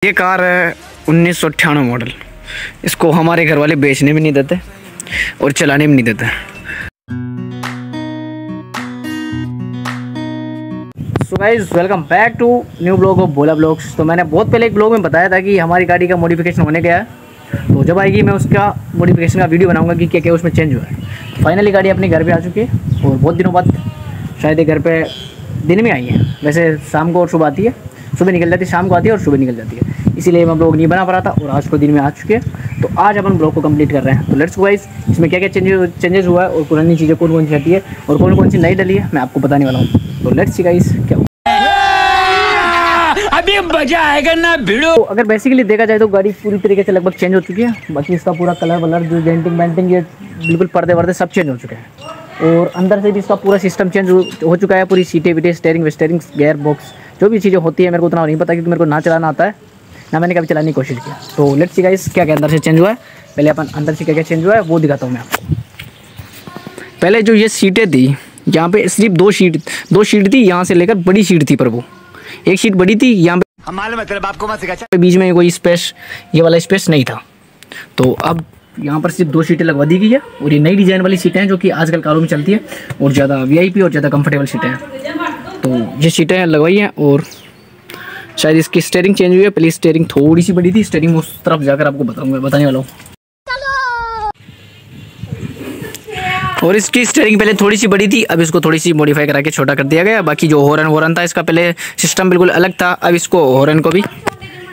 ये कार है 1998 मॉडल। इसको हमारे घर वाले बेचने भी नहीं देते और चलाने भी नहीं देते। So guys, welcome back to new blog of Bhola blogs. तो मैंने बहुत पहले एक ब्लॉग में बताया था कि हमारी गाड़ी का मॉडिफिकेशन होने गया है, तो जब आएगी मैं उसका मॉडिफिकेशन का वीडियो बनाऊंगा कि क्या क्या उसमें चेंज हुआ है। फाइनली गाड़ी अपने घर पे आ चुकी है और बहुत दिनों बाद शायद ये घर पे दिन में आई है। वैसे शाम को और सुबह आती है, सुबह निकल जाती है, शाम को आती है और सुबह निकल जाती है, इसीलिए मैं ब्लॉग नहीं बना पा रहा था और आज को दिन में आ चुके हैं। तो आज अपन ब्लॉग को कंप्लीट कर रहे हैं। तो लेट्स गो गाइस, इसमें क्या क्या चेंजेस हुआ है और पुरानी चीज़ें कौन कौन सी हटी है और कौन कौन सी नई डली है मैं आपको बताने वाला हूँ। तो लेट्स सी गाइस क्या अभी मजा आएगा ना भिड़ो। तो अगर बेसिकली देखा जाए तो गाड़ी पूरी तरीके से लगभग चेंज हो चुकी है। बाकी इसका पूरा कलर वलर जो डेंटिंग वेंटिंग ये बिल्कुल पर्दे वर्दे सब चेंज हो चुके हैं और अंदर से भी इसका पूरा सिस्टम चेंज हो चुका है। पूरी सीटें वीटें, स्टेयरिंग वेस्टेयरिंग, गियर बॉक्स, जो भी चीज़ें होती है मेरे को उतना नहीं पता क्योंकि मेरे को ना चलाना आता है, ना मैंने कभी चलाने की कोशिश किया। तो लेट्स सी गाइस क्या क्या अंदर से चेंज हुआ है। पहले अपन अंदर से क्या क्या चेंज हुआ है वो दिखाता हूँ मैं आपको। पहले जो ये सीटें थी, यहाँ पे सिर्फ दो सीट थी, यहाँ से लेकर बड़ी सीट थी, पर वो एक सीट बड़ी थी, यहाँ पे मतलब आपको मत सिखा, बीच में कोई स्पेस, ये वाला स्पेस नहीं था। तो अब यहाँ पर सिर्फ दो सीटें लगवा दी गई है और ये नई डिज़ाइन वाली सीटें हैं जो कि आजकल कारों में चलती है और ज़्यादा वीआईपी और ज़्यादा कंफर्टेबल सीटें हैं। तो ये सीटें लगवाई हैं और शायद इसकी स्टीयरिंग चेंज हुई है। पहले स्टीयरिंग थोड़ी सी बड़ी थी, स्टीयरिंग उस तरफ जाकर आपको बताने वाला हूँ। और इसकी स्टीयरिंग पहले थोड़ी सी बड़ी थी, अब इसको थोड़ी सी मॉडिफाई करा के छोटा कर दिया गया। बाकी जो हॉर्न था इसका पहले सिस्टम बिल्कुल अलग था, अब इसको हॉर्न को भी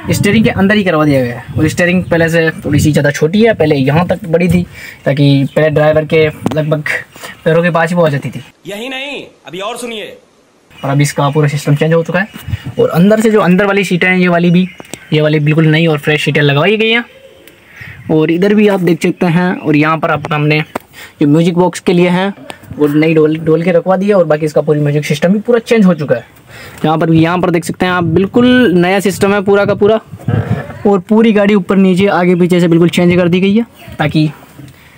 स्टीयरिंग के अंदर ही करवा दिया गया है। और स्टीयरिंग पहले से थोड़ी सी ज़्यादा छोटी है, पहले यहाँ तक बड़ी थी ताकि पहले ड्राइवर के लगभग पैरों के पास ही पहुँच जाती थी। यही नहीं, अभी और सुनिए। और अब इसका पूरा सिस्टम चेंज हो चुका है और अंदर से जो अंदर वाली सीटें हैं ये वाली बिल्कुल नई और फ्रेश सीटें लगवाई गई हैं। और इधर भी आप देख सकते हैं। और यहाँ पर अब हमने जो म्यूजिक बॉक्स के लिए हैं वो नई डोल के रखवा दिया और बाकी इसका पूरी म्यूजिक सिस्टम भी पूरा चेंज हो चुका है। यहाँ पर देख सकते हैं आप, बिल्कुल नया सिस्टम है पूरा का पूरा। और पूरी गाड़ी ऊपर नीचे आगे पीछे से बिल्कुल चेंज कर दी गई है ताकि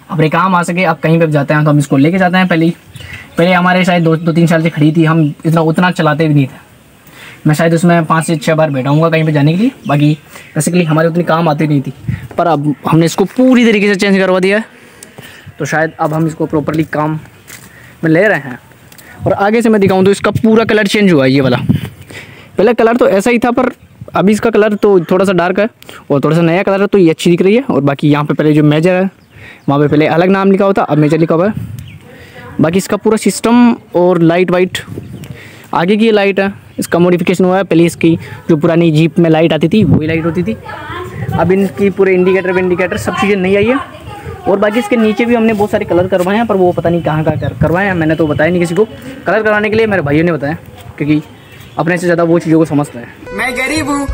अपने काम आ सके। आप कहीं पर जाते हैं तो हम इसको लेके जाते हैं। पहले हमारे शायद दो तीन साल से खड़ी थी, हम उतना चलाते भी नहीं थे। मैं शायद उसमें 5 से 6 बार बैठा हूँगा कहीं पे जाने के लिए, बाकी बेसिकली हमारे उतनी काम आती नहीं थी। पर अब हमने इसको पूरी तरीके से चेंज करवा दिया है, तो शायद अब हम इसको प्रॉपरली काम में ले रहे हैं। और आगे से मैं दिखाऊँ तो इसका पूरा कलर चेंज हुआ है। ये वाला पहले कलर तो ऐसा ही था, पर अभी इसका कलर तो थोड़ा सा डार्क है और थोड़ा सा नया कलर है, तो ये अच्छी दिख रही है। और बाकी यहाँ पे पहले जो मेजर है वहाँ पे पहले अलग नाम लिखा होता, अब मेजर लिखा हुआ है। बाकी इसका पूरा सिस्टम और लाइट वाइट, आगे की लाइट है, इसका मॉडिफिकेशन हुआ है। पहले इसकी जो पुरानी जीप में लाइट आती थी वही लाइट होती थी, अब इनकी पूरे इंडिकेटर सब चीज़ें नहीं आई है। और बाकी इसके नीचे भी हमने बहुत सारे कलर करवाए हैं, पर वो पता नहीं कहाँ करवाए हैं, मैंने तो बताया नहीं किसी को। कलर करवाने के लिए मेरे भाइयों ने बताया क्योंकि अपने से ज़्यादा वो चीज़ों को समझता है, मैं गरीब हूँ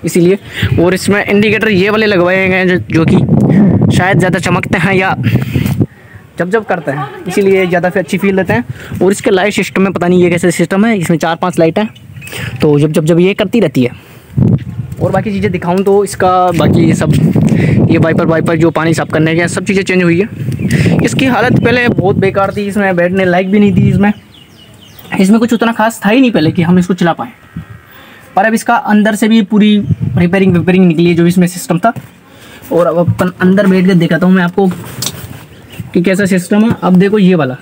इसीलिए। और इसमें इंडिकेटर ये वाले लगवाए गए हैं जो कि शायद ज़्यादा चमकते हैं या जब करते हैं, इसीलिए ज़्यादा फिर अच्छी फील देते हैं। और इसके लाइट सिस्टम में पता नहीं ये कैसे सिस्टम है, इसमें 4-5 लाइट है, तो जब ये करती रहती है। और बाकी चीज़ें दिखाऊं तो इसका बाकी सब ये वाइपर जो पानी साफ़ करने के सब चीज़ें चेंज हुई है। इसकी हालत पहले बहुत बेकार थी, इसमें बैठने लायक भी नहीं थी। इसमें कुछ उतना खास था ही नहीं पहले कि हम इसको चला पाएँ, पर अब इसका अंदर से भी पूरी रिपेयरिंग निकली है जो इसमें सिस्टम था। और अब अपन अंदर बैठ कर दिखाता हूँ मैं आपको कि कैसा सिस्टम है। अब देखो ये वाला,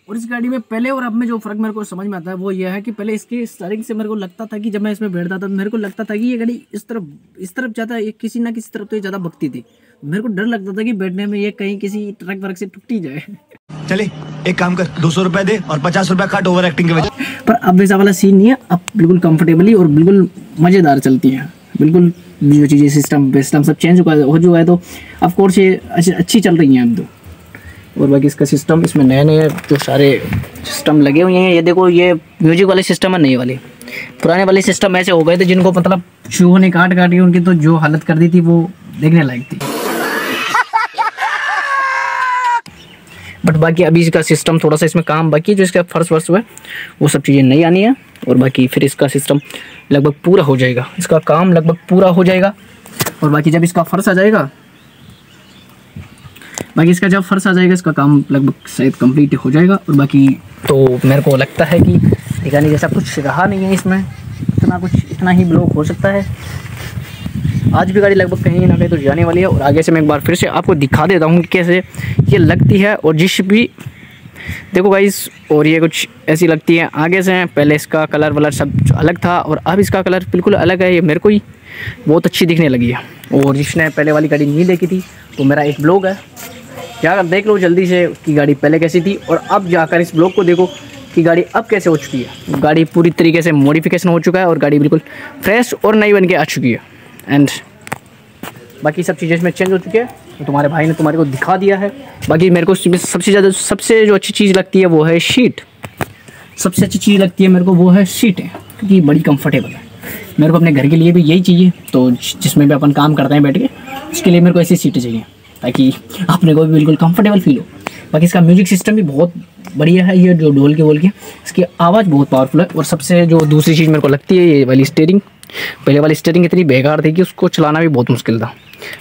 और इस गाड़ी में पहले और अब में जो फ़र्क मेरे को समझ में आता है वो ये है कि पहले इसकी स्टीयरिंग से मेरे को लगता था कि जब मैं इसमें बैठता था तो मेरे को लगता था कि ये गाड़ी इस तरफ ज़्यादा किसी ना किसी तरफ तो ये ज़्यादा भगती थी। मेरे को डर लगता था कि बैठने में ये कहीं किसी ट्रक वर्क से टूटी जाए। चले एक काम कर, 200 रुपए दे और 50 रुपए काट ओवर एक्टिंग के वजह। पर अब वैसा वाला सीन नहीं है, अब बिल्कुल कंफर्टेबली और बिल्कुल मज़ेदार चलती है। बिल्कुल जो चीज़ें सिस्टम सब चेंज हो चुका है, तो ऑफकोर्स ये अच्छी चल रही हैं अब तो। और बाकी इसका सिस्टम, इसमें नए जो सारे सिस्टम लगे हुए हैं। ये देखो, ये म्यूजिक वाले सिस्टम है नए वाले। पुराने वाले सिस्टम ऐसे हो गए थे जिनको मतलब चूहों ने काट के उनकी तो जो हालत कर दी थी वो देखने लायक थी। बट बाकी अभी इसका सिस्टम थोड़ा सा इसमें काम बाकी, जो इसका फर्स्ट हुआ है वो सब चीज़ें नहीं आनी है। और बाकी फिर इसका सिस्टम लगभग पूरा हो जाएगा, इसका काम लगभग पूरा हो जाएगा। और बाकी जब इसका फर्श आ जाएगा इसका काम लगभग शायद कंप्लीट हो जाएगा। और बाकी तो मेरे को लगता है कि दिखाने जैसा कुछ रहा नहीं है इसमें। इतना कुछ इतना ही ब्लॉक हो सकता है। आज भी गाड़ी लगभग कहीं ना कहीं तो जाने वाली है। और आगे से मैं एक बार फिर से आपको दिखा देता हूँ कि कैसे ये लगती है। और जिस भी देखो गाइस, और ये कुछ ऐसी लगती है आगे से। पहले इसका कलर वलर सब अलग था और अब इसका कलर बिल्कुल अलग है। ये मेरे को ही बहुत अच्छी दिखने लगी है। और जिसने पहले वाली गाड़ी नहीं देखी थी तो मेरा एक ब्लॉग है, जाकर देख लो जल्दी से कि गाड़ी पहले कैसी थी और अब जाकर इस ब्लॉग को देखो कि गाड़ी अब कैसे हो चुकी है। गाड़ी पूरी तरीके से मॉडिफिकेशन हो चुका है और गाड़ी बिल्कुल फ्रेश और नई बन के आ चुकी है। एंड बाकी सब चीज़ें इसमें चेंज हो चुकी है, तो तुम्हारे भाई ने तुम्हारे को दिखा दिया है। बाकी मेरे को सबसे जो अच्छी चीज़ लगती है वो है सीट। सबसे अच्छी चीज़ लगती है मेरे को वो है सीटें, क्योंकि बड़ी कंफर्टेबल है। मेरे को अपने घर के लिए भी यही चाहिए, तो जिसमें भी अपन काम करते हैं बैठ के, उसके लिए मेरे को ऐसी सीटें चाहिए ताकि अपने को भी बिल्कुल कंफर्टेबल फील हो। बाकी इसका म्यूजिक सिस्टम भी बहुत बढ़िया है। ये जो ढोल के बोल के इसकी आवाज़ बहुत पावरफुल है। और सबसे जो दूसरी चीज़ मेरे को लगती है ये वाली स्टीयरिंग। पहले वाली स्टीयरिंग इतनी बेकार थी कि उसको चलाना भी बहुत मुश्किल था।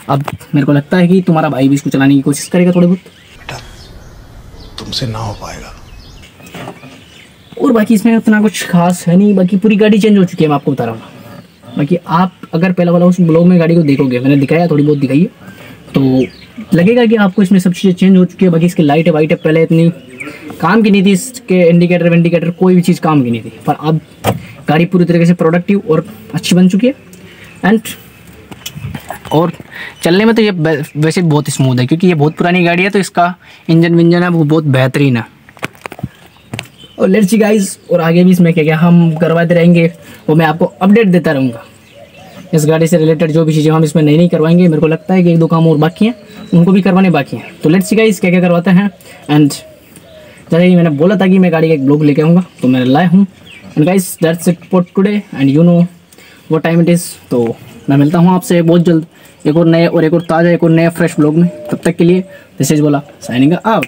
अब मेरे को लगता है कि तुम्हारा भाई भी इसको चलाने की कोशिश करेगा थोड़ी बहुत। बेटा तुमसे ना हो पाएगा। और बाकी इसमें उतना कुछ खास है नहीं। बाकी पूरी गाड़ी चेंज हो चुकी है, मैं आपको बता रहा हूँ। बाकी आप अगर पहला वाला उस ब्लॉग में गाड़ी को देखोगे, मैंने दिखाया थोड़ी बहुत दिखाई है, तो लगेगा कि आपको इसमें सब चीज़ें चेंज हो चुकी है। बाकी इसकी लाइट वाइट पहले इतनी काम की नहीं थी, इसके इंडिकेटर कोई भी चीज़ काम की नहीं थी, पर अब गाड़ी पूरी तरीके से प्रोडक्टिव और अच्छी बन चुकी है। एंड और चलने में तो ये वैसे बहुत स्मूथ है, क्योंकि ये बहुत पुरानी गाड़ी है, तो इसका इंजन विंजन है वो बहुत बेहतरीन है। और लेट्स सी गाइस, और आगे भी इसमें क्या क्या हम करवाते रहेंगे वो मैं आपको अपडेट देता रहूँगा। इस गाड़ी से रिलेटेड जो भी चीज़ें हम इसमें नई करवाएंगे, मेरे को लगता है कि एक दो काम और बाकी हैं, उनको भी करवाने बाकी हैं। तो लेट्स सी गाइस क्या क्या करवाते हैं। एंड जैसे कि मैंने बोला था कि मैं गाड़ी का एक ब्लॉग लेके आऊँगा, तो मैं लाया हूँ। And guys that's it for today and you know what time it is. तो मैं मिलता हूँ आपसे बहुत जल्द एक और नए और एक और ताज़ा एक और नए फ्रेश ब्लॉग में। तब तक के लिए दिस इज बोला साइनिंग आउट।